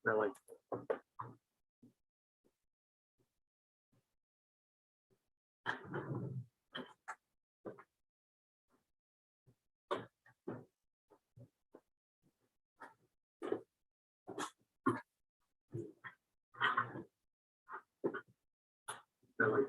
Really. Really.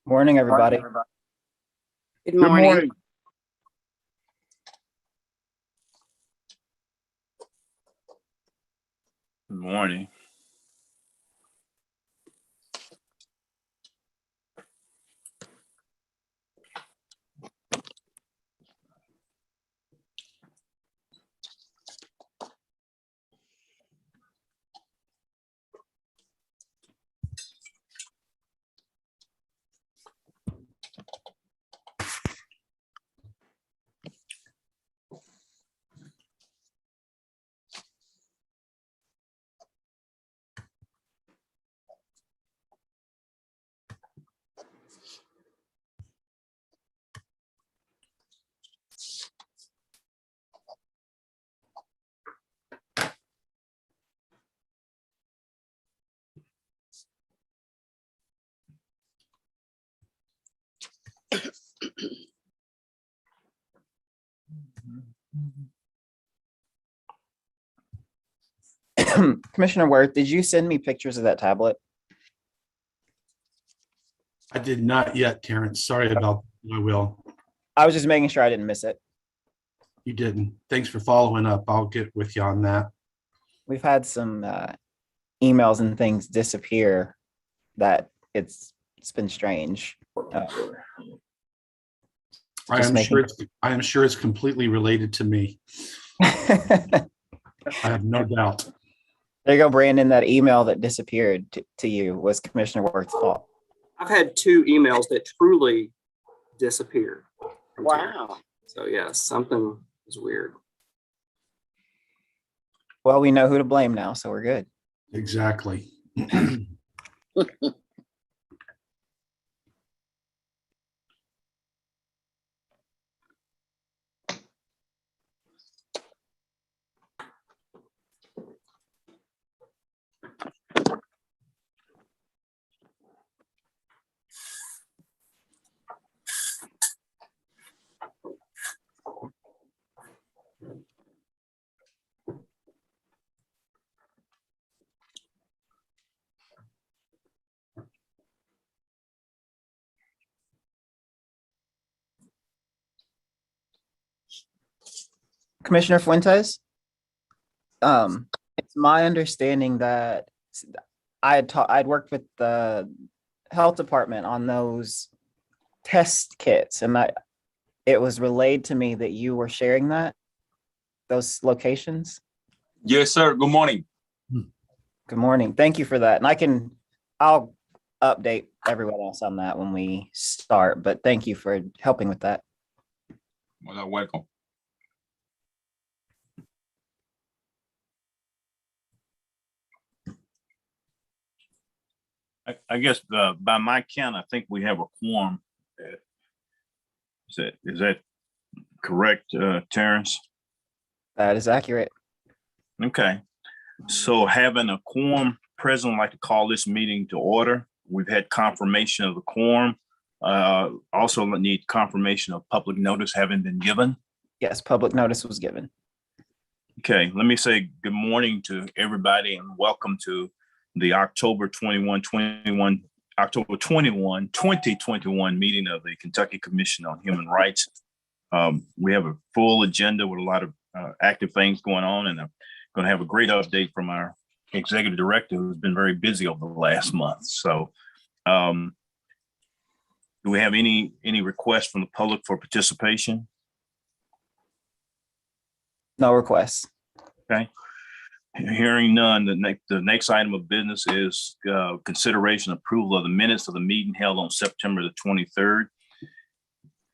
Morning, everybody. Good Good morning. morning. Good morning. Commissioner Worth, did you send me pictures of that tablet? I did not yet, Terrence. Sorry about that. I will. I was just making sure I didn't miss it. You didn't. Thanks for following up. I'll get with you on that. We've had some emails and things disappear that it's been strange. I am sure it's completely related to me. There I have no doubt. you go, Brandon. That email that disappeared to you was Commissioner Worth's fault. I've had 2 emails that truly disappeared. Wow. So yeah, something is weird. Well, we know who to blame now, so we're good. Exactly. Commissioner Fuentes, it's my understanding that I'd worked with the health department on those test kits, and it was relayed to me that you were sharing those locations. Yes, sir. Good morning. Good morning. Thank you for that. And I'll update everyone else on that when we start, but thank you for helping with that. Well, welcome. I guess by my count, I think we have a quorum. Is that correct, Terrence? That is accurate. Okay. So having a quorum present, I'd like to call this meeting to order. We've had confirmation of the quorum. Also need confirmation of public notice having been given. Yes, public notice was given. Okay, let me say good morning to everybody and welcome to the October 21, 2021 meeting of the Kentucky Commission on Human Rights. We have a full agenda with a lot of active things going on, and I'm going to have a great update from our executive director who's been very busy over the last month. So do we have any requests from the public for participation? No requests. Okay. Hearing none, the next item of business is consideration approval of the minutes of the meeting held on September the 23rd.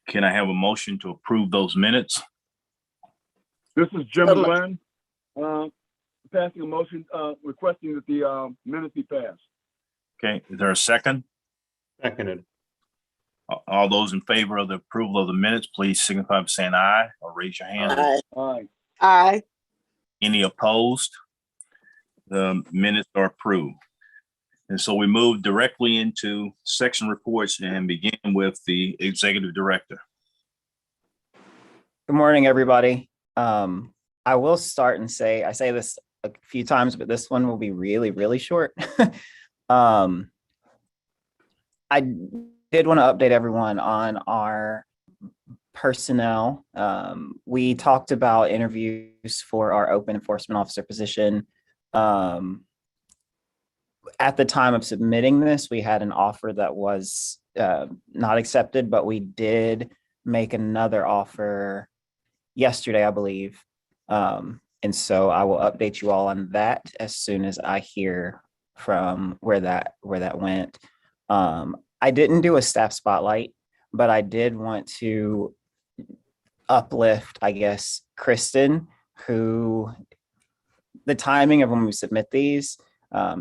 Can I have a motion to approve those minutes? This is Jim Glenn, passing a motion, requesting that the minutes be passed. Okay, is there a second? Seconded. All those in favor of the approval of the minutes, please signify by saying aye or raise your hand. Aye. Aye. Aye. Any opposed? The minutes are approved. And so we move directly into section reports and begin with the executive director. Good morning, everybody. I will start and say, I say this a few times, but this one will be really, really short. I did want to update everyone on our personnel. We talked about interviews for our open enforcement officer position. At the time of submitting this, we had an offer that was not accepted, but we did make another offer yesterday, I believe. And so I will update you all on that as soon as I hear from where that went. I didn't do a staff spotlight, but I did want to uplift, I guess, Kristen, who the timing of when we submit these,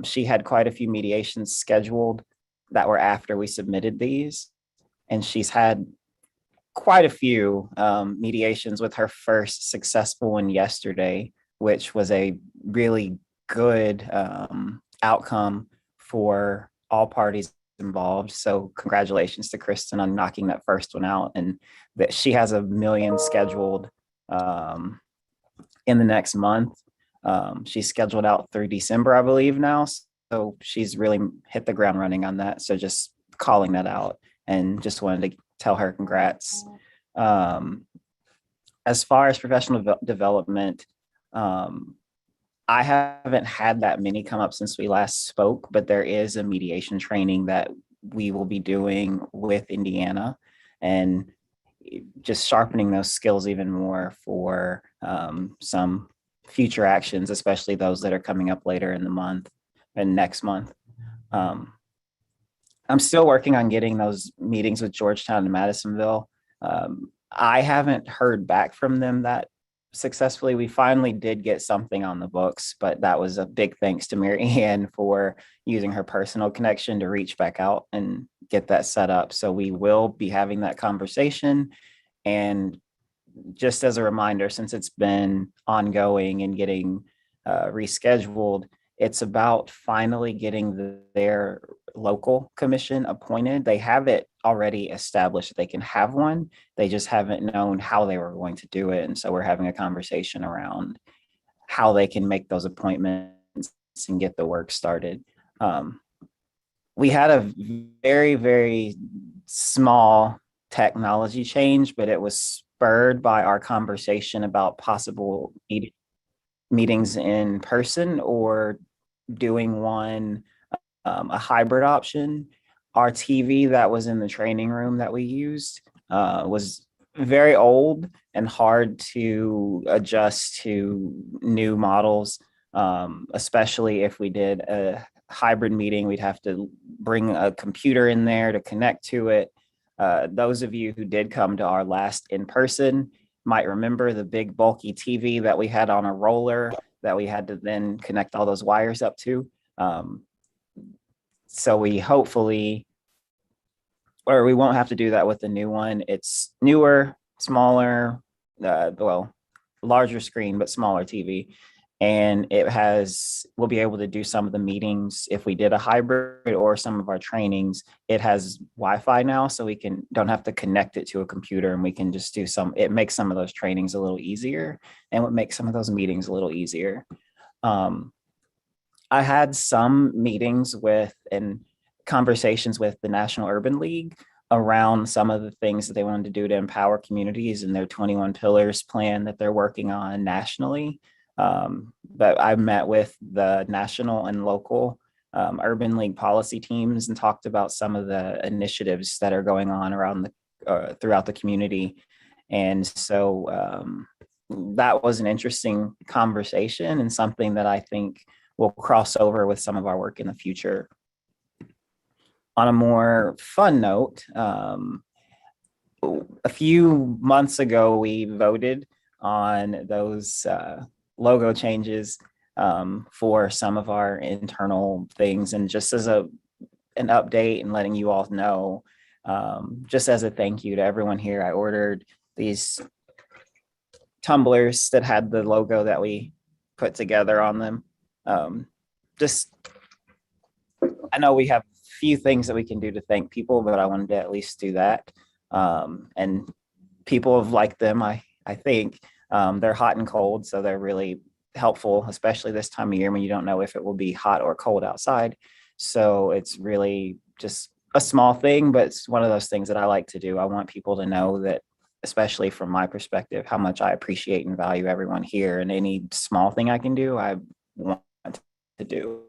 she had quite a few mediations scheduled that were after we submitted these. And she's had quite a few mediations, with her first successful one yesterday, which was a really good outcome for all parties involved. So congratulations to Kristen on knocking that first one out, and that she has 1 million scheduled in the next month. She's scheduled out through December, I believe now. So she's really hit the ground running on that. So just calling that out, and just wanted to tell her congrats. As far as professional development, I haven't had that many come up since we last spoke, but there is a mediation training that we will be doing with Indiana, and just sharpening those skills even more for some future actions, especially those that are coming up later in the month and next month. I'm still working on getting those meetings with Georgetown and Madisonville. I haven't heard back from them that successfully. We finally did get something on the books, but that was a big thanks to Mary Ann for using her personal connection to reach back out and get that set up. So we will be having that conversation. And just as a reminder, since it's been ongoing and getting rescheduled, it's about finally getting their local commission appointed. They have it already established that they can have one. They just haven't known how they were going to do it. And so we're having a conversation around how they can make those appointments and get the work started. We had a very, very small technology change, but it was spurred by our conversation about possible meetings in person or doing one, a hybrid option. Our TV that was in the training room that we used was very old and hard to adjust to new models, especially if we did a hybrid meeting. We'd have to bring a computer in there to connect to it. Those of you who did come to our last in-person might remember the big bulky TV that we had on a roller that we had to then connect all those wires up to. So we hopefully, or we won't have to do that with the new one. It's newer, smaller, larger screen, but smaller TV. And we'll be able to do some of the meetings. If we did a hybrid or some of our trainings, it has Wi-Fi now, so we don't have to connect it to a computer, and we can just do it makes some of those trainings a little easier, and what makes some of those meetings a little easier. I had some meetings and conversations with the National Urban League around some of the things that they wanted to do to empower communities and their 21 Pillars plan that they're working on nationally. But I met with the national and local Urban League policy teams and talked about some of the initiatives that are going on around throughout the community. And so that was an interesting conversation and something that I think will cross over with some of our work in the future. On a more fun note, a few months ago, we voted on those logo changes for some of our internal things. And just as an update and letting you all know, just as a thank you to everyone here, I ordered these tumblers that had the logo that we put together on them. I know we have a few things that we can do to thank people, but I wanted to at least do that. And people have liked them, I think. They're hot and cold, so they're really helpful, especially this time of year when you don't know if it will be hot or cold outside. So it's really just a small thing, but it's one of those things that I like to do. I want people to know that, especially from my perspective, how much I appreciate and value everyone here, and any small thing I can do, I want to do.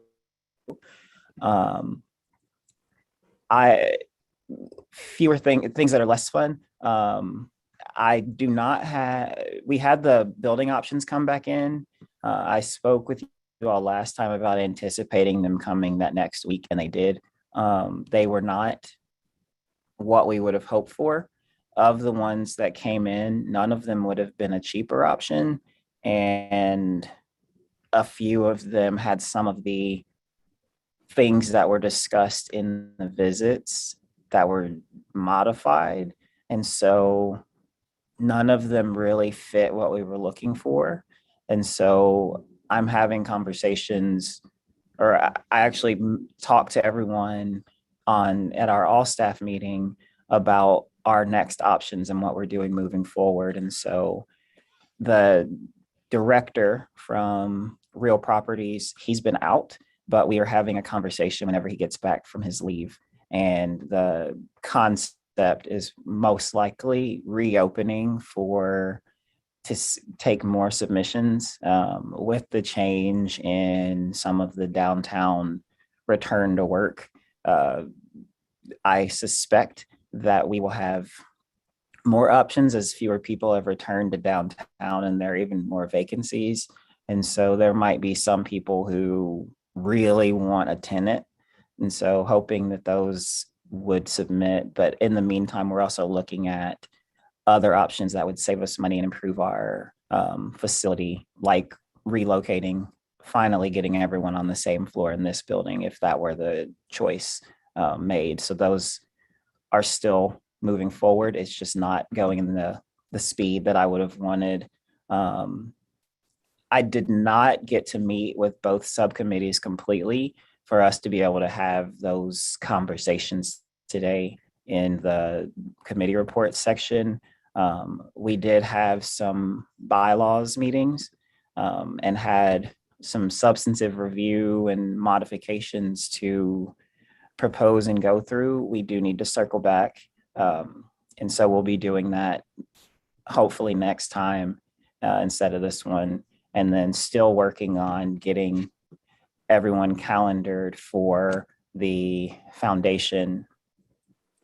I things that are less fun. I do not have, we had the building options come back in. I spoke with you all last time about anticipating them coming that next week, and they did. They were not what we would have hoped for. Of the ones that came in, none of them would have been a cheaper option. And a few of them had some of the things that were discussed in the visits that were modified. And so none of them really fit what we were looking for. And so I'm having conversations, or I actually talked to everyone at our all staff meeting about our next options and what we're doing moving forward. And so the director from Real Properties, he's been out, but we are having a conversation whenever he gets back from his leave. And the concept is most likely reopening to take more submissions, with the change in some of the downtown return to work. I suspect that we will have more options as fewer people have returned to downtown, and there are even more vacancies. And so there might be some people who really want a tenant. And so hoping that those would submit. But in the meantime, we're also looking at other options that would save us money and improve our facility, like relocating, finally getting everyone on the same floor in this building, if that were the choice made. So those are still moving forward. It's just not going in the speed that I would have wanted. I did not get to meet with both subcommittees completely for us to be able to have those conversations today in the committee report section. We did have some bylaws meetings and had some substantive review and modifications to propose and go through. We do need to circle back. And so we'll be doing that hopefully next time instead of this one. And then still working on getting everyone calendared for the foundation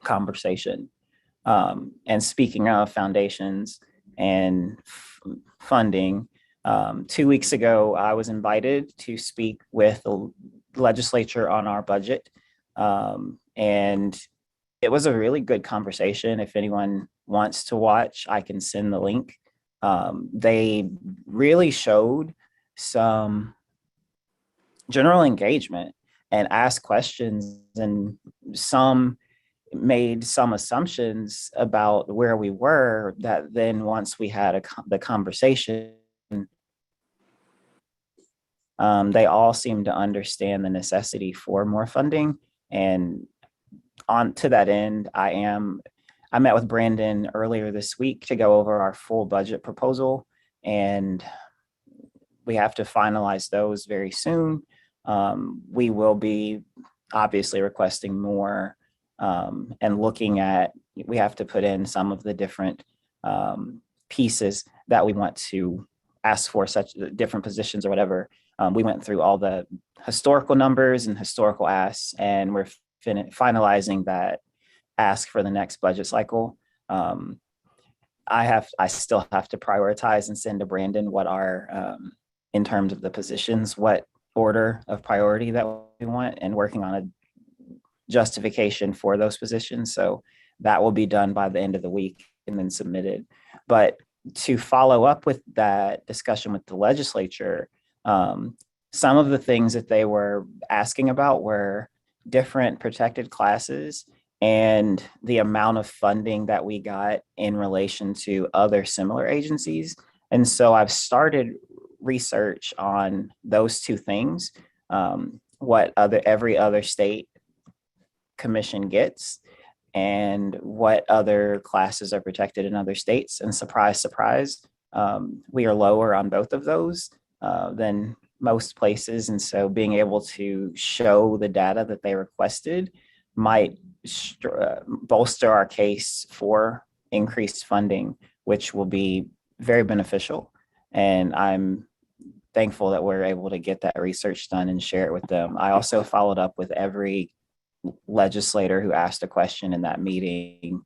conversation. And speaking of foundations and funding, 2 weeks ago, I was invited to speak with the legislature on our budget. And it was a really good conversation. If anyone wants to watch, I can send the link. They really showed some general engagement and asked questions, and some made some assumptions about where we were that then once we had the conversation, they all seemed to understand the necessity for more funding. And on to that end, I met with Brandon earlier this week to go over our full budget proposal, and we have to finalize those very soon. We will be obviously requesting more and looking at, we have to put in some of the different pieces that we want to ask for, such different positions or whatever. We went through all the historical numbers and historical asks, and we're finalizing that ask for the next budget cycle. I still have to prioritize and send to Brandon what our, in terms of the positions, what order of priority that we want, and working on a justification for those positions. So that will be done by the end of the week and then submitted. But to follow up with that discussion with the legislature, some of the things that they were asking about were different protected classes and the amount of funding that we got in relation to other similar agencies. And so I've started research on those two things, what every other state commission gets and what other classes are protected in other states. And surprise, surprise, we are lower on both of those than most places. And so being able to show the data that they requested might bolster our case for increased funding, which will be very beneficial. And I'm thankful that we're able to get that research done and share it with them. I also followed up with every legislator who asked a question in that meeting,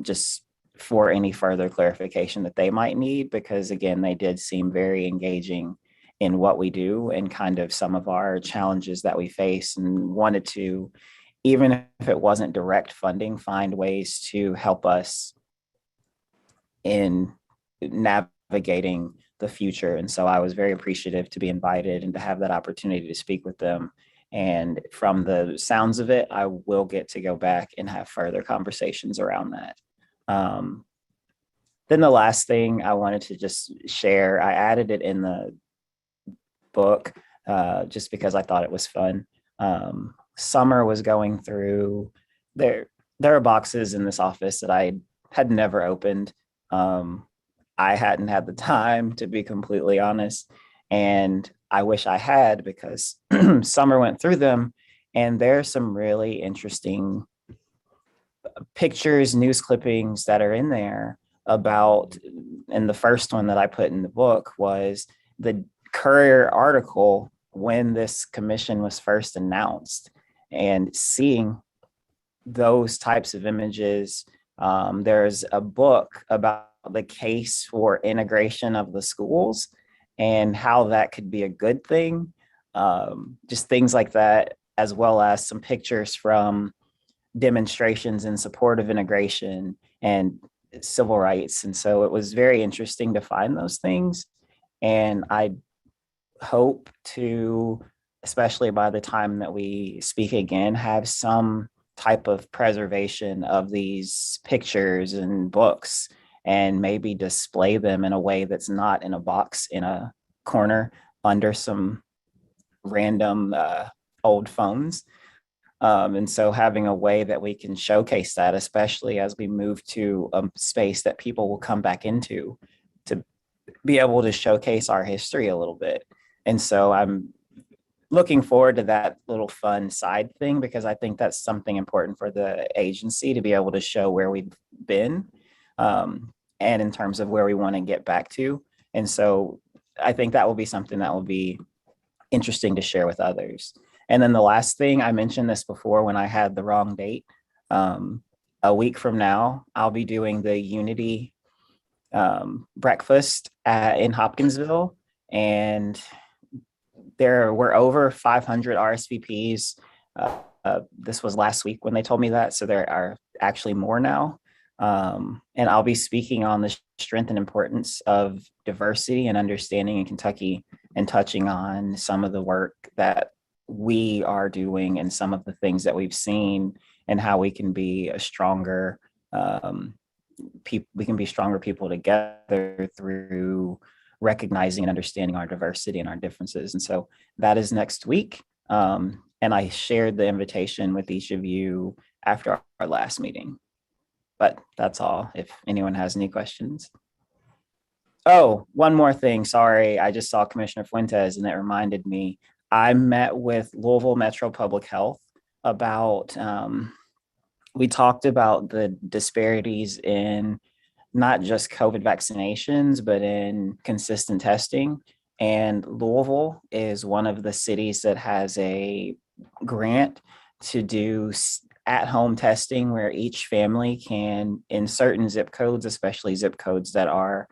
just for any further clarification that they might need, because again, they did seem very engaging in what we do and kind of some of our challenges that we face, and wanted to, even if it wasn't direct funding, find ways to help us in navigating the future. And so I was very appreciative to be invited and to have that opportunity to speak with them. And from the sounds of it, I will get to go back and have further conversations around that. Then the last thing I wanted to just share, I added it in the book just because I thought it was fun. Summer was going through there. There are boxes in this office that I had never opened. I hadn't had the time, to be completely honest, and I wish I had, because Summer went through them, and there's some really interesting pictures, news clippings that are in there about, and the first one that I put in the book was the Courier article when this commission was first announced, and seeing those types of images. There's a book about the case for integration of the schools and how that could be a good thing. Just things like that, as well as some pictures from demonstrations in support of integration and civil rights. And so it was very interesting to find those things. And I hope to, especially by the time that we speak again, have some type of preservation of these pictures and books, and maybe display them in a way that's not in a box in a corner under some random old phones. And so having a way that we can showcase that, especially as we move to a space that people will come back into, to be able to showcase our history a little bit. And so I'm looking forward to that little fun side thing, because I think that's something important for the agency to be able to show where we've been, and in terms of where we want to get back to. And so I think that will be something that will be interesting to share with others. And then the last thing, I mentioned this before when I had the wrong date. A week from now, I'll be doing the Unity breakfast in Hopkinsville, and there were over 500 RSVPs. This was last week when they told me that, so there are actually more now. And I'll be speaking on the strength and importance of diversity and understanding in Kentucky, and touching on some of the work that we are doing and some of the things that we've seen, and how we can be a stronger we can be stronger people together through recognizing and understanding our diversity and our differences. And so that is next week. And I shared the invitation with each of you after our last meeting. But that's all, if anyone has any questions. Oh, one more thing. Sorry, I just saw Commissioner Fuentes and it reminded me. I met with Louisville Metro Public Health about, we talked about the disparities in not just COVID vaccinations, but in consistent testing. And Louisville is one of the cities that has a grant to do at-home testing, where each family can, in certain zip codes, especially zip codes that are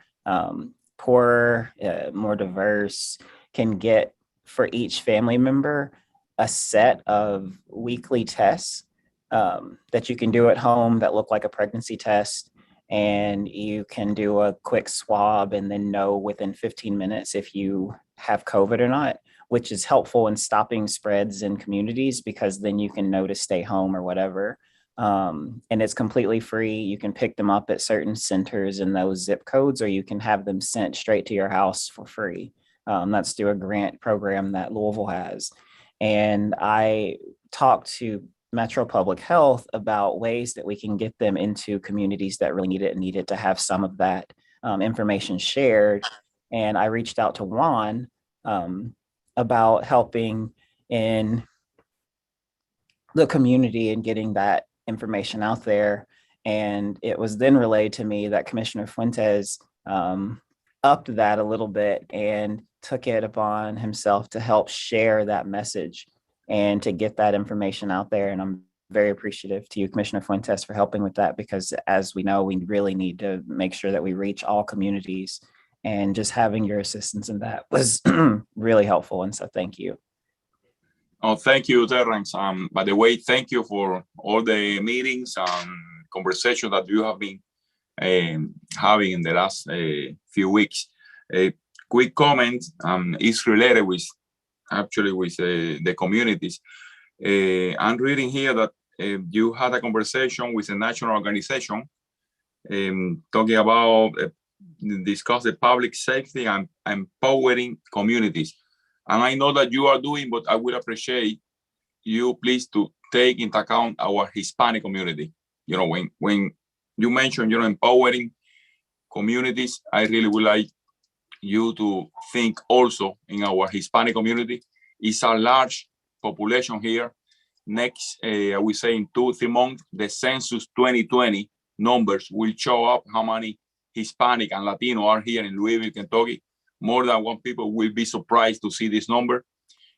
poorer, more diverse, can get for each family member a set of weekly tests that you can do at home that look like a pregnancy test. And you can do a quick swab and then know within 15 minutes if you have COVID or not, which is helpful in stopping spreads in communities, because then you can know to stay home or whatever. And it's completely free. You can pick them up at certain centers in those zip codes, or you can have them sent straight to your house for free. That's through a grant program that Louisville has. And I talked to Metro Public Health about ways that we can get them into communities that really need it and need it to have some of that information shared. And I reached out to Juan about helping in the community and getting that information out there. And it was then relayed to me that Commissioner Fuentes upped that a little bit and took it upon himself to help share that message and to get that information out there. And I'm very appreciative to you, Commissioner Fuentes, for helping with that, because as we know, we really need to make sure that we reach all communities, and just having your assistance in that was really helpful. And so thank you. Oh, thank you, Terrence. By the way, thank you for all the meetings and conversations that you have been having in the last few weeks. A quick comment is related with the communities. I'm reading here that you had a conversation with a national organization talking about discuss the public safety and empowering communities. And I know that you are doing, but I would appreciate you please to take into account our Hispanic community. You know, when you mentioned, empowering communities, I really would like you to think also in our Hispanic community. It's a large population here. Next, I will say in 2-3 months, the census 2020 numbers will show up how many Hispanic and Latino are here in Louisville, Kentucky. More than one people will be surprised to see this number.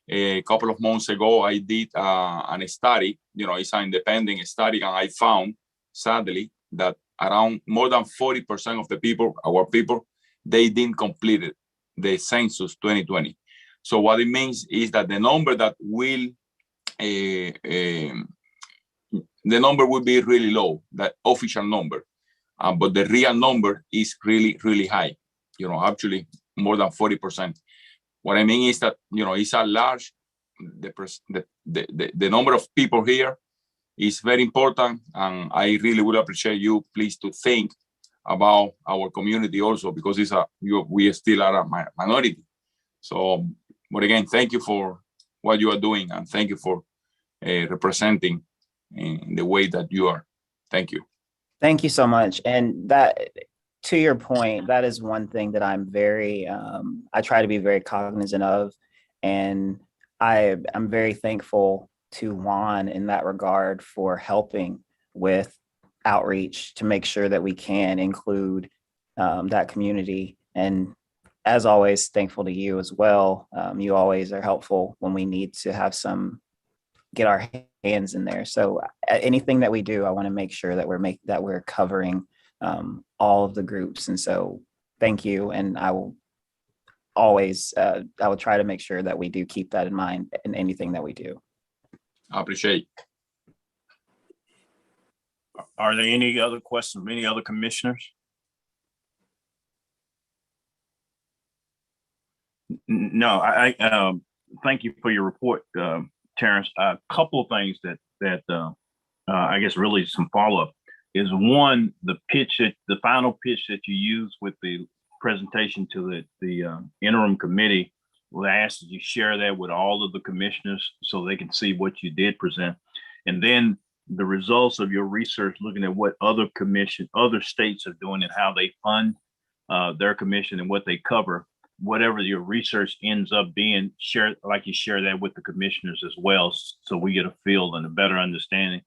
A couple of months ago, I did a study, it's an independent study, and I found, sadly, that around more than 40% of the people, our people, they didn't complete it, the census 2020. So what it means is that the number that will, the number will be really low, that official number, but the real number is really, really high, actually more than 40%. What I mean is that, it's a large, the number of people here is very important. And I really would appreciate you please to think about our community also, because we still are a minority. So, but again, thank you for what you are doing, and thank you for representing in the way that you are. Thank you. Thank you so much. And that, to your point, that is one thing that I'm very, I try to be very cognizant of. And I'm very thankful to Juan in that regard for helping with outreach to make sure that we can include that community. And as always, thankful to you as well. You always are helpful when we need to have get our hands in there. So anything that we do, I want to make sure that we're covering all of the groups. And so thank you. And I will always, I will try to make sure that we do keep that in mind in anything that we do. I appreciate. Are there any other questions from any other commissioners? No, I thank you for your report, Terrence. A couple of things that I guess really some follow-up is one, the final pitch that you used with the presentation to the interim committee. We'll ask that you share that with all of the commissioners so they can see what you did present. And then the results of your research, looking at what other states are doing and how they fund their commission and what they cover. Whatever your research ends up being, share that with the commissioners as well, so we get a feel and a better understanding.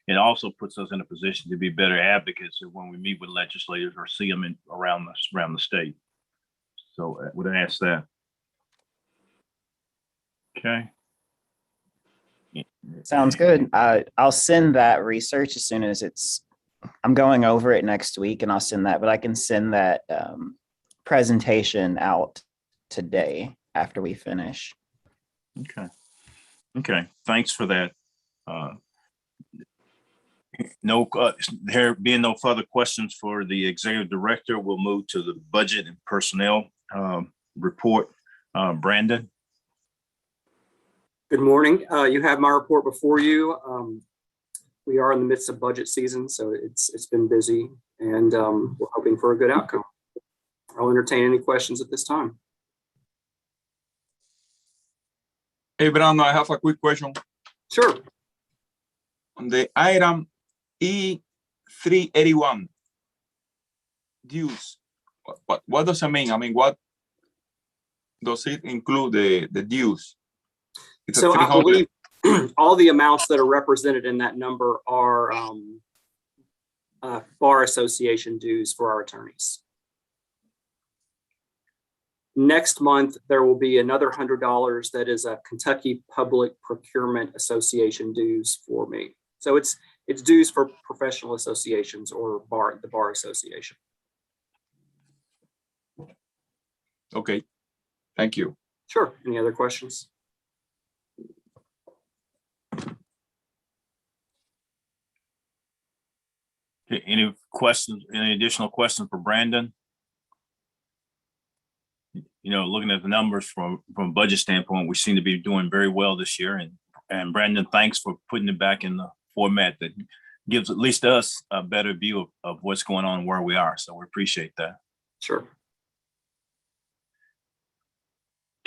It also puts us in a position to be better advocates when we meet with legislators or see them around the state. So I would ask that. Okay. Sounds good. I'll send that research as soon as I'm going over it next week, and I'll send that, but I can send that presentation out today after we finish. Okay. Thanks for that. There being no further questions for the executive director, we'll move to the budget and personnel report. Brandon. Good morning. You have my report before you. We are in the midst of budget season, so it's been busy, and we're hoping for a good outcome. I'll entertain any questions at this time. Hey, Brandon, I have a quick question. Sure. On the item E381 dues, what does it mean? I mean, what does it include, the dues? It's So I all the amounts that are represented in that number are bar association dues for our attorneys. Next month, there will be another $100 that is a Kentucky Public Procurement Association dues for me. So it's dues for professional associations or the bar association. Okay, thank you. Sure. Any other questions? Okay, any questions, any additional questions for Brandon? You know, looking at the numbers from a budget standpoint, we seem to be doing very well this year. And Brandon, thanks for putting it back in the format that gives at least us a better view of what's going on and where we are. So we appreciate that. Sure.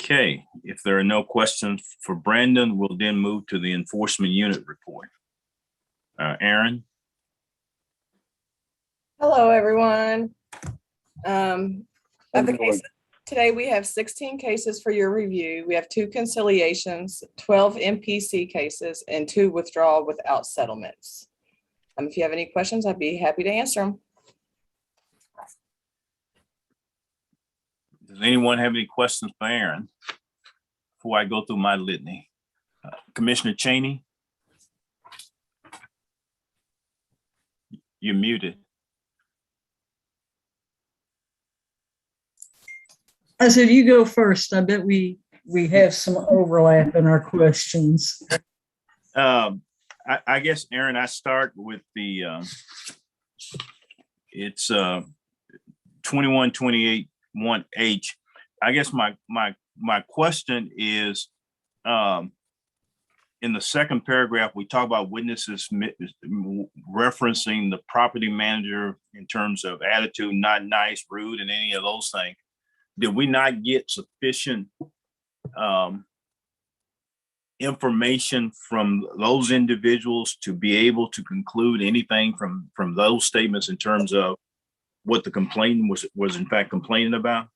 Okay, if there are no questions for Brandon, we'll then move to the enforcement unit report. Aaron? Hello, everyone. Of the cases, today we have 16 cases for your review. We have 2 conciliations, 12 MPC cases, and 2 withdrawal without settlements. If you have any questions, I'd be happy to answer them. Does anyone have any questions for Aaron before I go through my litany? Commissioner Cheney? You're muted. I said, you go first. I bet we have some overlap in our questions. I guess, Aaron, I start with the, it's 2128 1H. I guess my question is, in the second paragraph, we talk about witnesses referencing the property manager in terms of attitude, not nice, rude, and any of those things. Did we not get sufficient information from those individuals to be able to conclude anything from those statements in terms of what the complaint was in fact complaining about?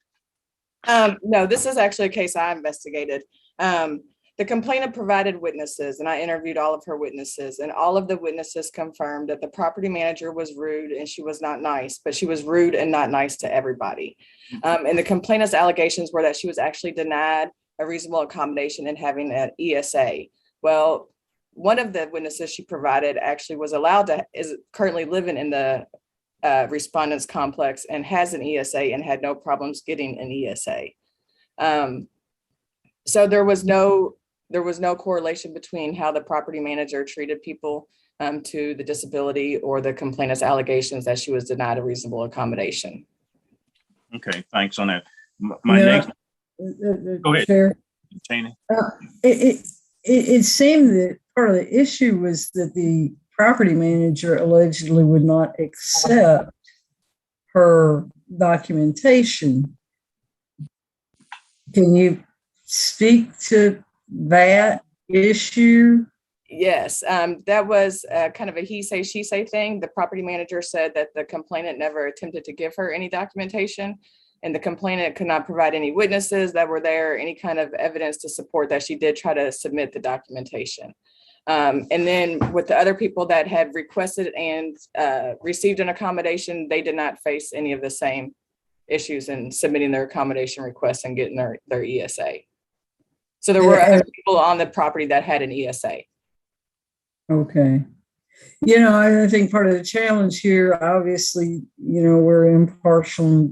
No, this is actually a case I investigated. The complainant provided witnesses, and I interviewed all of her witnesses, and all of the witnesses confirmed that the property manager was rude and she was not nice, but she was rude and not nice to everybody. And the complainant's allegations were that she was actually denied a reasonable accommodation in having an ESA. Well, one of the witnesses she provided actually was allowed to, is currently living in the respondents complex and has an ESA and had no problems getting an ESA. So there was no correlation between how the property manager treated people to the disability or the complainant's allegations that she was denied a reasonable accommodation. Okay, thanks on that. Next. Go ahead. Chair. Cheney. It seemed that part of the issue was that the property manager allegedly would not accept her documentation. Can you speak to that issue? Yes, that was kind of a he say, she say thing. The property manager said that the complainant never attempted to give her any documentation, and the complainant could not provide any witnesses that were there, any kind of evidence to support that she did try to submit the documentation. And then with the other people that had requested and received an accommodation, they did not face any of the same issues in submitting their accommodation requests and getting their ESA. So there were other people on the property that had an ESA. Okay. I think part of the challenge here, obviously, we're impartial,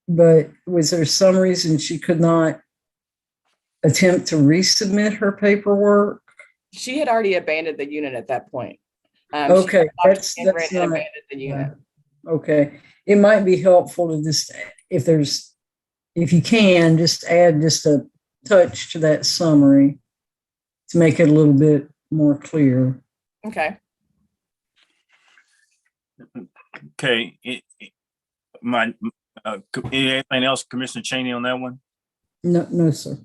but was there some reason she could not attempt to resubmit her paperwork? She had already abandoned the unit at that point. Okay, that's not, abandoned the unit. Okay, it might be helpful to just, if you can, just add just a touch to that summary to make it a little bit more clear. Okay. Okay. Anything else, Commissioner Cheney, on that one? No, sir.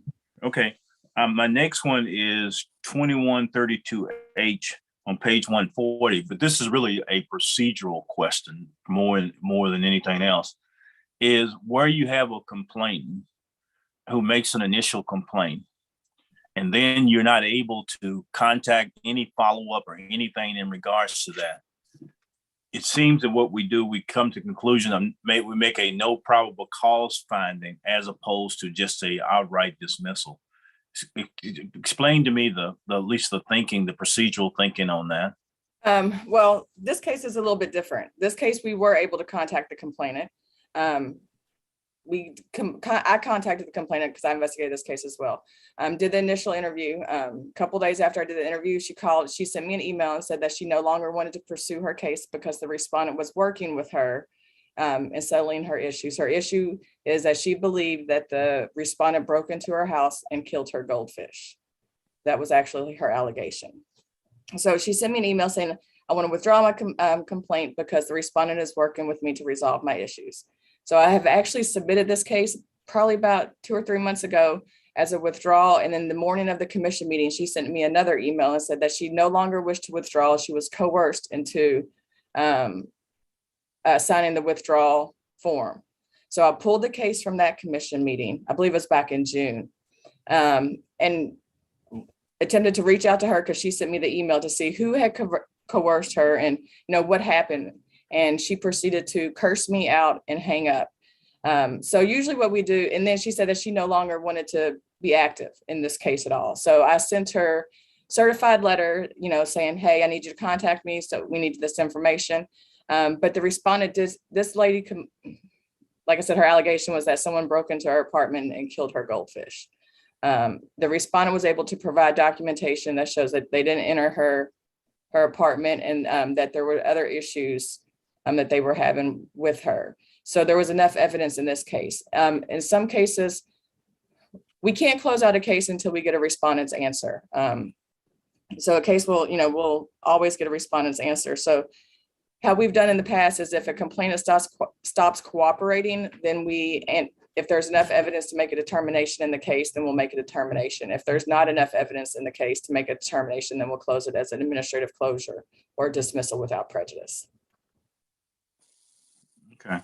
Okay. My next one is 2132H on page 140, but this is really a procedural question more than anything else, is where you have a complainant who makes an initial complaint and then you're not able to contact any follow-up or anything in regards to that. It seems that what we do, we come to the conclusion of we make a no probable cause finding as opposed to just a outright dismissal. Explain to me the at least the thinking, the procedural thinking on that. Well, this case is a little bit different. This case, we were able to contact the complainant. I contacted the complainant because I investigated this case as well. Did the initial interview. A couple days after I did the interview, she sent me an email and said that she no longer wanted to pursue her case because the respondent was working with her and settling her issues. Her issue is that she believed that the respondent broke into her house and killed her goldfish. That was actually her allegation. So she sent me an email saying, I want to withdraw my complaint because the respondent is working with me to resolve my issues. So I have actually submitted this case probably about 2 or 3 months ago as a withdrawal. And in the morning of the commission meeting, she sent me another email and said that she no longer wished to withdraw. She was coerced into signing the withdrawal form. So I pulled the case from that commission meeting. I believe it was back in June, and attempted to reach out to her because she sent me the email to see who had coerced her and what happened. And she proceeded to curse me out and hang up. So usually what we do, and then she said that she no longer wanted to be active in this case at all. So I sent her certified letter, saying, hey, I need you to contact me. So we need this information. But the respondent, this lady, like I said, her allegation was that someone broke into her apartment and killed her goldfish. The respondent was able to provide documentation that shows that they didn't enter her apartment and that there were other issues that they were having with her. So there was enough evidence in this case. In some cases, we can't close out a case until we get a respondent's answer. So a case we'll always get a respondent's answer. So how we've done in the past is if a complainant stops cooperating, then if there's enough evidence to make a determination in the case, then we'll make a determination. If there's not enough evidence in the case to make a determination, then we'll close it as an administrative closure or dismissal without prejudice. Okay.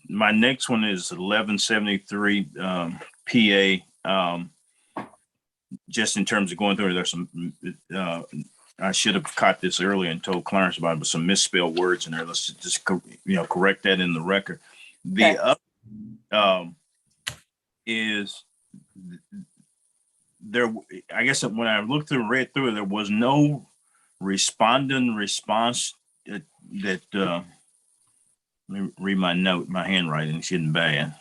My next one is 1173 PA. Just in terms of going through, there's some, I should have caught this earlier and told Clarence about it, but some misspelled words in there. Let's just, correct that in the record. The Okay. Is there, I guess when I read through it, there was no respondent response that let me read my note, my handwriting is getting bad.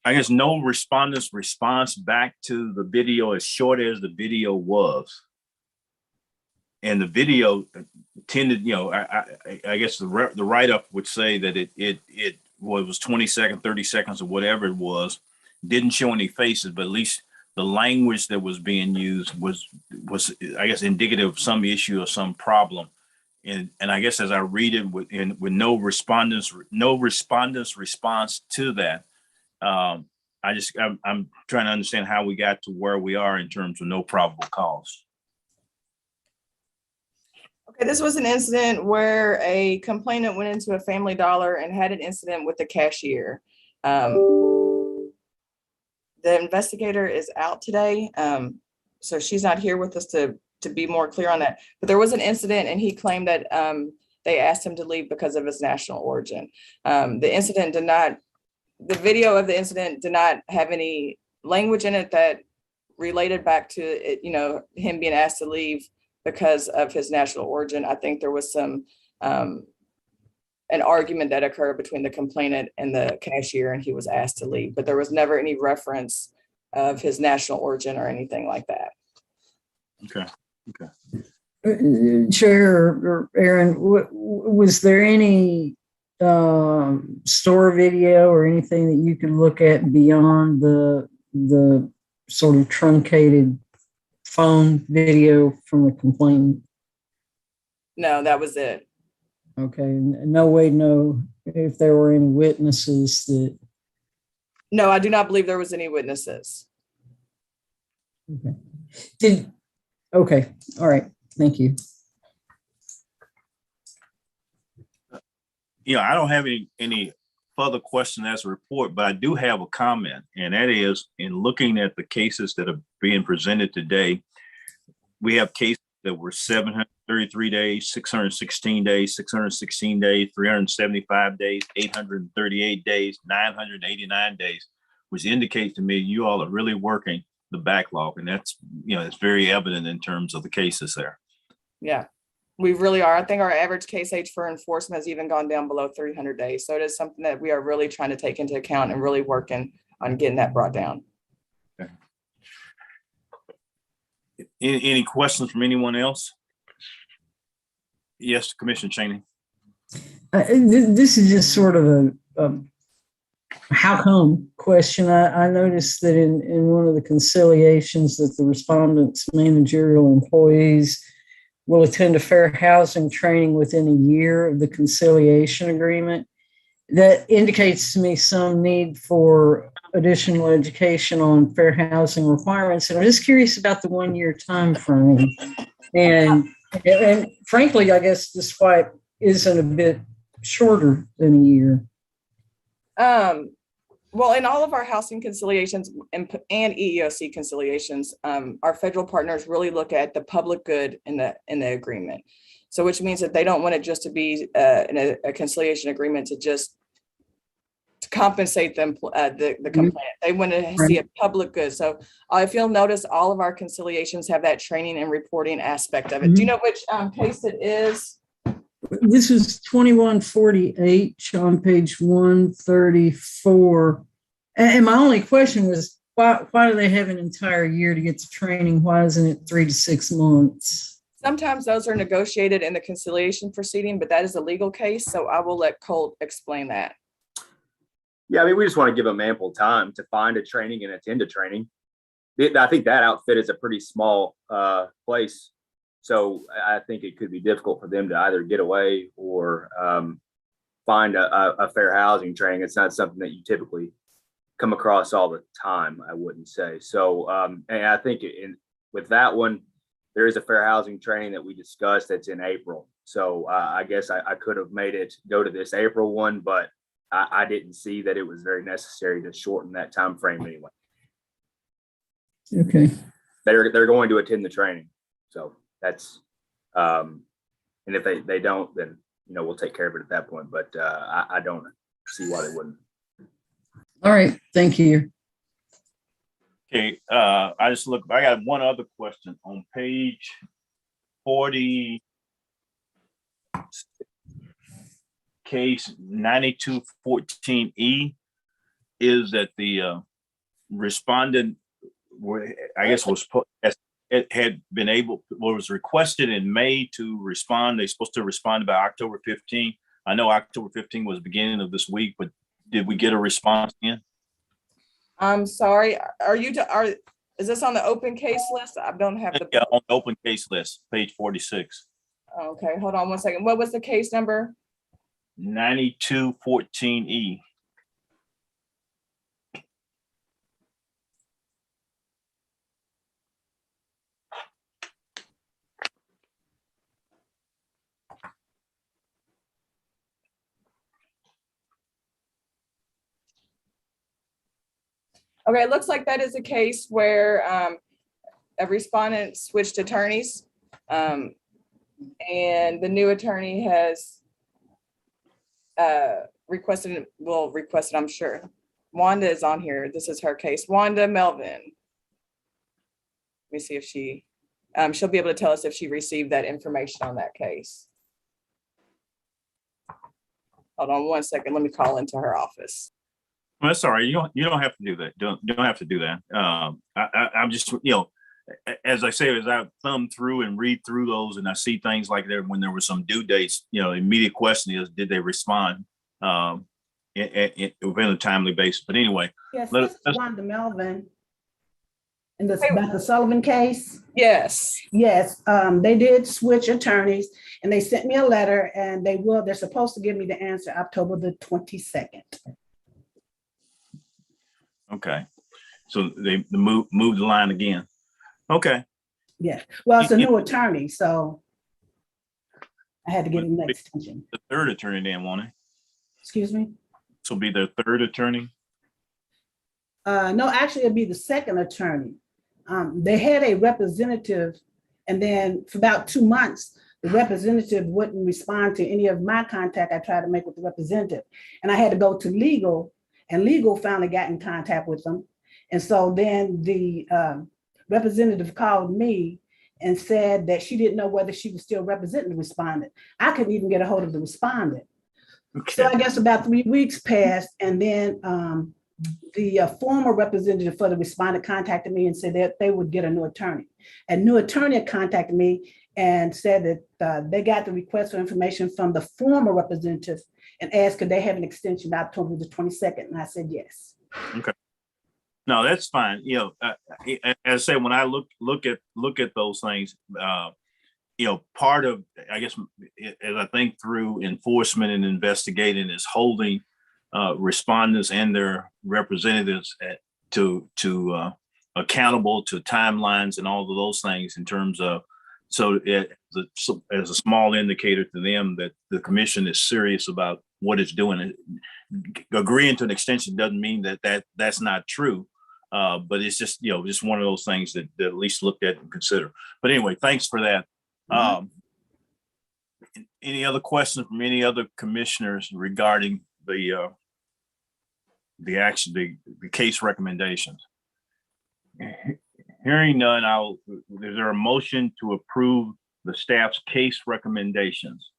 I guess no respondent's response back to the video as short as the video was. And the video tended, I guess the write-up would say that it was 20 seconds, 30 seconds or whatever it was, didn't show any faces, but at least the language that was being used was I guess indicative of some issue or some problem. And I guess as I read it with no respondent's response to that, I'm trying to understand how we got to where we are in terms of no probable cause. Okay, this was an incident where a complainant went into a Family Dollar and had an incident with the cashier. The investigator is out today, so she's not here with us to be more clear on that. But there was an incident and he claimed that they asked him to leave because of his national origin. The video of the incident did not have any language in it that related back to it, him being asked to leave because of his national origin. I think there was some an argument that occurred between the complainant and the cashier, and he was asked to leave, but there was never any reference of his national origin or anything like that. Okay. Chair or Aaron, was there any store video or anything that you could look at beyond the sort of truncated phone video from the complainant? No, that was it. Okay, no way to know if there were any witnesses that. No, I do not believe there was any witnesses. Okay. Okay, all right, thank you. I don't have any further question as a report, but I do have a comment, and that is in looking at the cases that are being presented today, we have cases that were 733 days, 616 days, 616 days, 375 days, 838 days, 989 days, which indicates to me you all are really working the backlog. And that's, it's very evident in terms of the cases there. Yeah, we really are. I think our average case age for enforcement has even gone down below 300 days. So it is something that we are really trying to take into account and really working on getting that brought down. Okay. Any questions from anyone else? Yes, Commissioner Cheney. This is just sort of a how come question. I noticed that in one of the conciliations that the respondents' managerial employees will attend a fair housing training within a year of the conciliation agreement. That indicates to me some need for additional education on fair housing requirements. And I'm just curious about the 1 year time frame. And frankly, I guess this why it isn't a bit shorter than a year. Well, in all of our housing conciliations and EEOC conciliations, our federal partners really look at the public good in the agreement. So which means that they don't want it just to be in a conciliation agreement to compensate them, the complainant. They want to see a public good. So if you'll notice, all of our conciliations have that training and reporting aspect of it. Do you know which case it is? This is 2148 on page 134. And my only question was, why do they have an entire year to get to training? Why isn't it 3 to 6 months? Sometimes those are negotiated in the conciliation proceeding, but that is a legal case. So I will let Colt explain that. Yeah, I mean, we just want to give them ample time to find a training and attend a training. I think that outfit is a pretty small place. So I think it could be difficult for them to either get away or find a fair housing training. It's not something that you typically come across all the time, I wouldn't say. So, and I think with that one, there is a fair housing training that we discussed that's in April. So I guess I could have made it go to this April one, but I didn't see that it was very necessary to shorten that time frame anyway. Okay. They're going to attend the training. So that's, and if they don't, then, we'll take care of it at that point. But I don't see why they wouldn't. All right. Thank you. Okay, I got one other question on page 40, case 9214E, is that the respondent, was requested in May to respond. They're supposed to respond by October 15. I know October 15 was the beginning of this week, but did we get a response in? I'm sorry. Is this on the open case list? I don't have the. Yeah, on the open case list, page 46. Okay, hold on one second. What was the case number? 9214E. Okay, it looks like that is a case where a respondent switched attorneys, and the new attorney has requested, I'm sure. Wanda is on here. This is her case. Wanda Melvin. Let me see if she'll be able to tell us if she received that information on that case. Hold on one second. Let me call into her office. Well, that's all right. You don't have to do that. Don't have to do that. I'm just, as I say, as I thumb through and read through those, and I see things like that when there were some due dates, immediate question is, did they respond within a timely basis? But anyway, yes, this is Wanda Melvin. In the Becca Sullivan case? Yes. Yes, they did switch attorneys and they sent me a letter and they're supposed to give me the answer October the 22nd. Okay. So they moved the line again. Okay. Yeah. Well, it's a new attorney, so I had to give him that extension. The third attorney didn't want it. Excuse me? This will be their third attorney. No, actually, it'd be the second attorney. They had a representative, and then for about 2 months, the representative wouldn't respond to any of my contact I tried to make with the representative. And I had to go to legal, and legal finally got in contact with them. And so then the representative called me and said that she didn't know whether she was still representing the respondent. I couldn't even get a hold of the respondent. So I guess about 3 weeks passed, and then the former representative for the respondent contacted me and said that they would get a new attorney. A new attorney contacted me and said that they got the request for information from the former representative and asked could they have an extension October the 22nd. And I said yes. Okay. No, that's fine. You know, as I say, when I look at those things, you know, part of, I guess, as I think through enforcement and investigating is holding respondents and their representatives to accountable to timelines and all of those things in terms of, so as a small indicator to them that the commission is serious about what it's doing. Agreeing to an extension doesn't mean that's not true, but it's just, you know, just one of those things that at least looked at and consider. But anyway, thanks for that. Any other questions from any other commissioners regarding the case recommendations? Hearing none, is there a motion to approve the staff's case recommendations?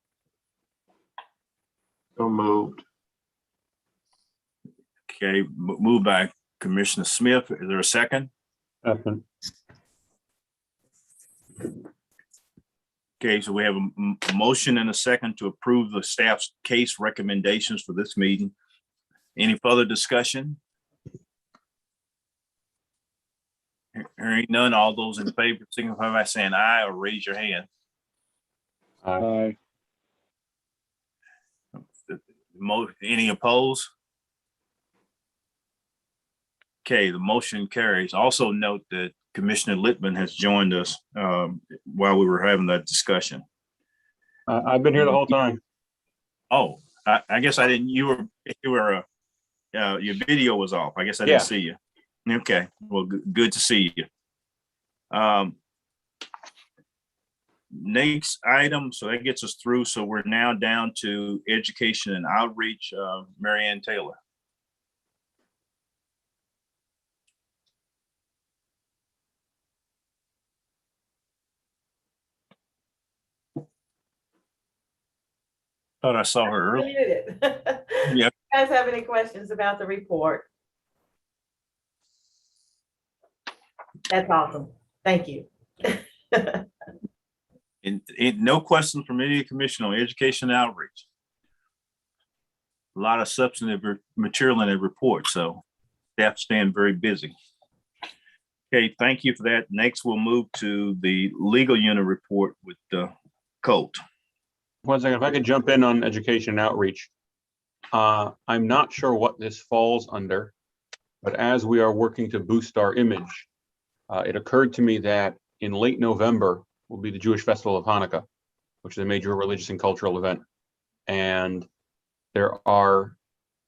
So moved. Okay, moved by Commissioner Smith. Is there a second? Second. Okay, so we have a motion and a second to approve the staff's case recommendations for this meeting. Any further discussion? Hearing none, all those in favor signify by saying aye or raise your hand. Aye. Any opposed? Okay, the motion carries. Also note that Commissioner Littman has joined us while we were having that discussion. I've been here the whole time. Oh, I guess I didn't. You were. Your video was off. I guess I didn't see you. Okay. Well, good to see you. Next item. So that gets us through. So we're now down to education and outreach. Mary Ann Taylor. Thought I saw her earlier. Yeah. Yeah. You guys have any questions about the report? That's awesome. Thank you. And no questions from any commission on education and outreach. A lot of substantive material in the report, so staff staying very busy. Okay, thank you for that. Next, we'll move to the legal unit report with Colt. 1 second, if I could jump in on education and outreach. I'm not sure what this falls under, but as we are working to boost our image, it occurred to me that in late November will be the Jewish Festival of Hanukkah, which is a major religious and cultural event. And there are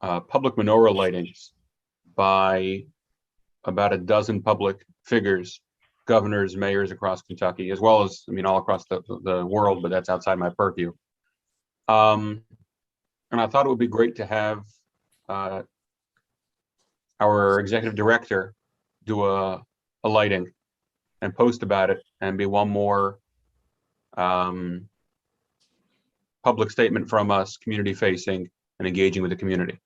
public menorah lightings by about a dozen public figures, governors, mayors across Kentucky, as well as, I mean, all across the world, but that's outside my purview. And I thought it would be great to have our executive director do a lighting and post about it and be one more public statement from us, community facing and engaging with the community.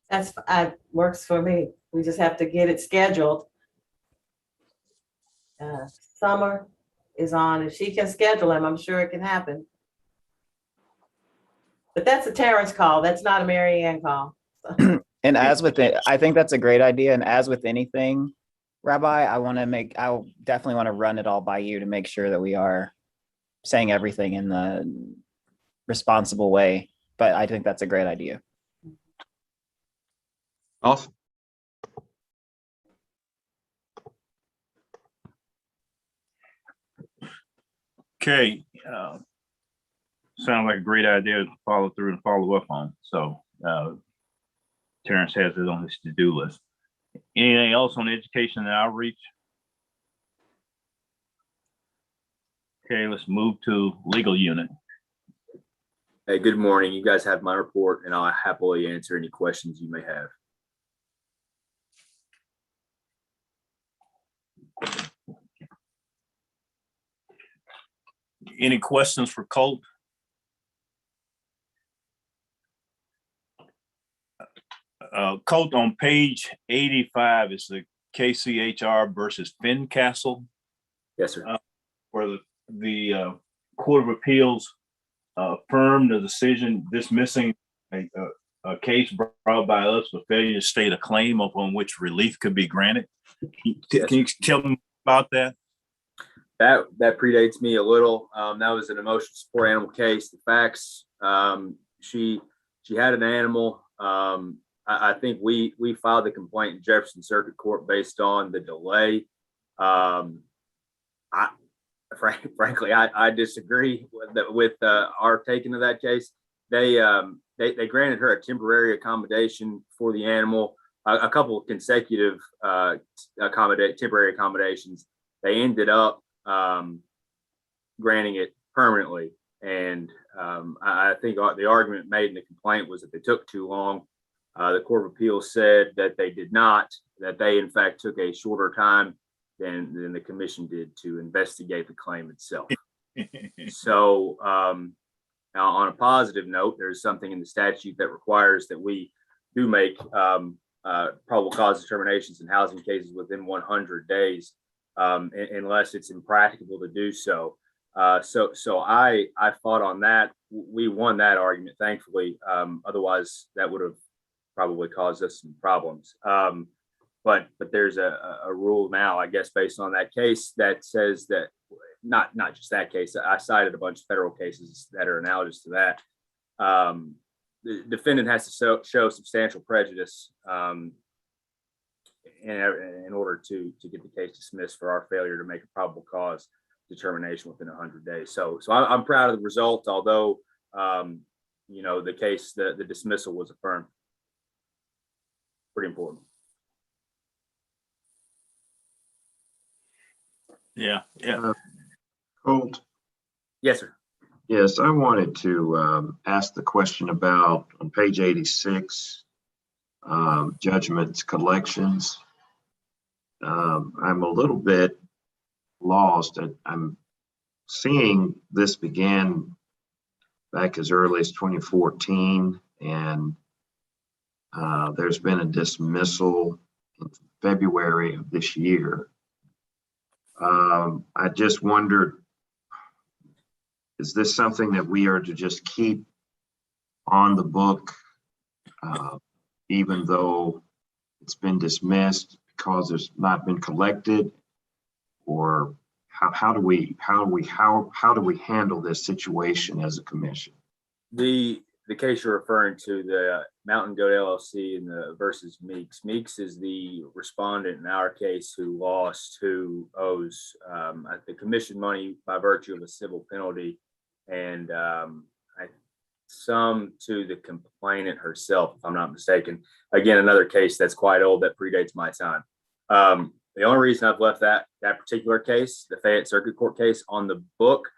That's works for me. We just have to get it scheduled. Summer is on. If she can schedule him, I'm sure it can happen. But that's a Terrence call. That's not a Mary Ann call. And as with it, I think that's a great idea. And as with anything, Rabbi, I definitely want to run it all by you to make sure that we are saying everything in the responsible way. But I think that's a great idea. Awesome. Okay. sounds like a great idea to follow through and follow up on. So Terrence has it on his to-do list. Anything else on education and outreach? Okay, let's move to legal unit. Hey, good morning. You guys have my report, and I'll happily answer any questions you may have. Any questions for Colt? Colt, on page 85 is the KCHR versus Fincastle, Yes, sir. where the Court of Appeals affirmed the decision dismissing a case brought by us for failure to state a claim upon which relief could be granted. Yes. Can you tell me about that? That predates me a little. That was an emotional support animal case. The facts, she had an animal. I think we filed the complaint in Jefferson Circuit Court based on the delay. Frankly, I disagree with our taking of that case. They granted her a temporary accommodation for the animal, a couple of consecutive temporary accommodations. They ended up granting it permanently, and I think the argument made in the complaint was that they took too long. The Court of Appeals said that they did not, that they in fact took a shorter time than the commission did to investigate the claim itself. So now on a positive note, there's something in the statute that requires that we do make probable cause determinations in housing cases within 100 days, unless it's impracticable to do so. So I fought on that. We won that argument, thankfully. Otherwise, that would have probably caused us some problems. But there's a rule now, I guess, based on that case that says that not just that case. I cited a bunch of federal cases that are analogous to that. The defendant has to show substantial prejudice in order to get the case dismissed for our failure to make a probable cause determination within 100 days. So I'm proud of the result, although the case, the dismissal was affirmed. Pretty important. Yeah. Colt, Yes, sir. yes, I wanted to ask the question about on page 86, judgments, collections. I'm a little bit lost. I'm seeing this began back as early as 2014, and there's been a dismissal in February of this year. I just wondered, is this something that we are to just keep on the book, even though it's been dismissed because it's not been collected? Or how do we handle this situation as a commission? The case you're referring to, the Mountain Goat LLC and the versus Meeks. Meeks is the respondent in our case who owes the commission money by virtue of a civil penalty, and some to the complainant herself, if I'm not mistaken. Again, another case that's quite old that predates my time. The only reason I've left that particular case, the Fayette Circuit Court case, on the book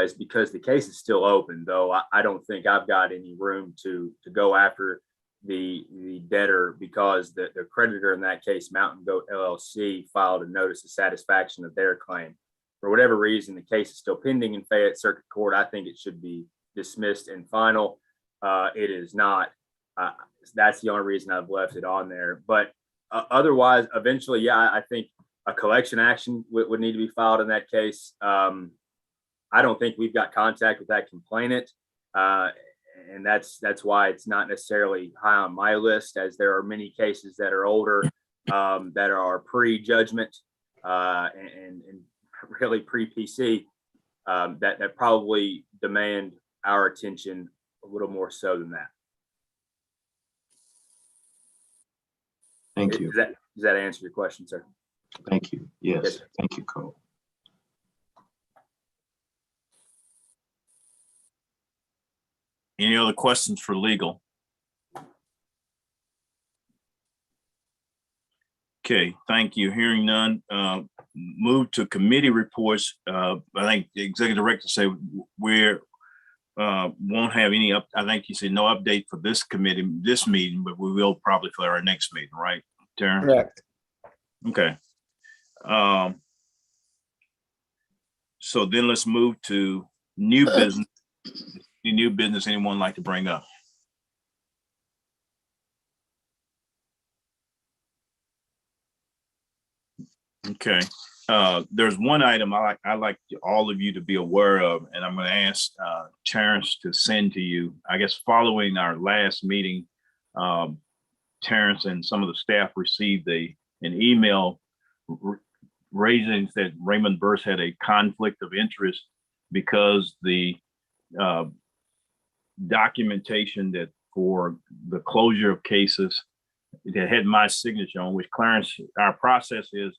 is because the case is still open, though I don't think I've got any room to go after the debtor, because the creditor in that case, Mountain Goat LLC, filed a notice of satisfaction of their claim. For whatever reason, the case is still pending in Fayette Circuit Court. I think it should be dismissed and final. It is not. That's the only reason I've left it on there. But otherwise, eventually, yeah, I think a collection action would need to be filed in that case. I don't think we've got contact with that complainant, and that's why it's not necessarily high on my list, as there are many cases that are older, that are pre-judgment and really pre-PC that probably demand our attention a little more so than that. Thank you. Does that answer your question, sir? Thank you. Yes. Yes, sir. Thank you, Cole. Any other questions for legal? Okay, thank you. Hearing none, move to committee reports. I think the executive director said we're won't have any up. I think you said no update for this committee, this meeting, but we will probably for our next meeting, right, Taryn? Correct. Okay. So then let's move to new business. Any new business anyone like to bring up? Okay. There's one item I like all of you to be aware of, and I'm going to ask Terrence to send to you. I guess following our last meeting, Terrence and some of the staff received an email raising that Raymond Burse had a conflict of interest because the documentation that for the closure of cases that had my signature on, which Clarence, our process is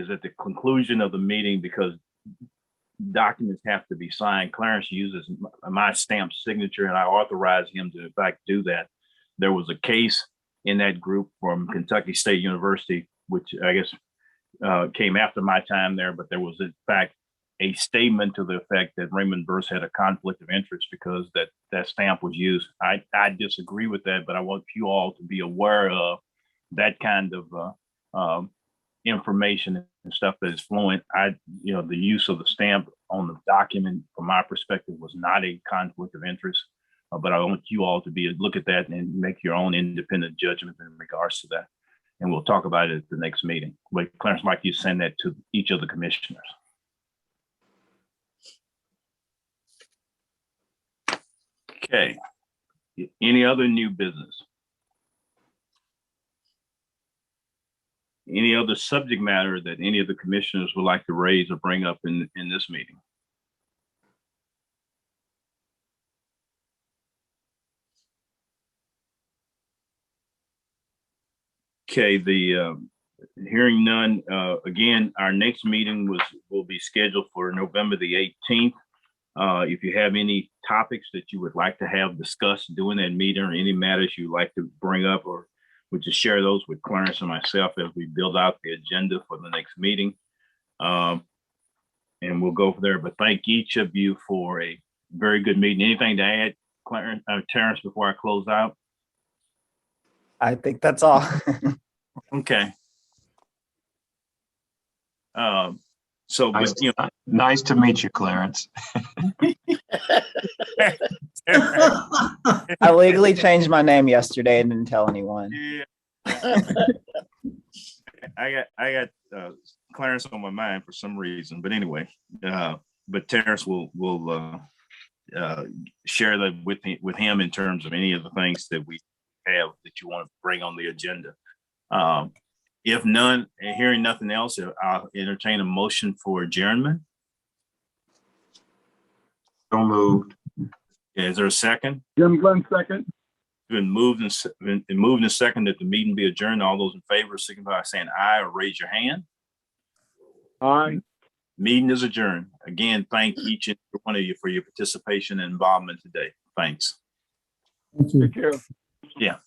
at the conclusion of the meeting, because documents have to be signed. Clarence uses my stamped signature, and I authorize him to in fact do that. There was a case in that group from Kentucky State University, which I guess came after my time there, but there was in fact a statement to the effect that Raymond Burse had a conflict of interest because that stamp was used. I disagree with that, but I want you all to be aware of that kind of information and stuff that is fluent. The use of the stamp on the document from my perspective was not a conflict of interest, but I want you all to look at that and make your own independent judgment in regards to that. And we'll talk about it at the next meeting. But Clarence, Mike, you send that to each of the commissioners. Okay. Any other new business? Any other subject matter that any of the commissioners would like to raise or bring up in this meeting? Okay, hearing none, again, our next meeting will be scheduled for November the 18th. If you have any topics that you would like to have discussed during that meeting, or any matters you'd like to bring up, or would you share those with Clarence and myself as we build out the agenda for the next meeting. And we'll go from there. But thank each of you for a very good meeting. Anything to add, Clarence, Terrence, before I close out? I think that's all. Okay. Nice, nice to meet you, Clarence. I legally changed my name yesterday and didn't tell anyone. Yeah. I got Clarence on my mind for some reason, but anyway, but Terrence will share that with him in terms of any of the things that we have that you want to bring on the agenda. If none, hearing nothing else, I'll entertain a motion for adjournment. So moved. Is there a second? Jim Glenn, second. Been moved and second that the meeting be adjourned. All those in favor signify by saying aye or raise your hand. Aye. Meeting is adjourned. Again, thank each and every one of you for your participation and involvement today. Thanks. Thank you. Take care. Yeah.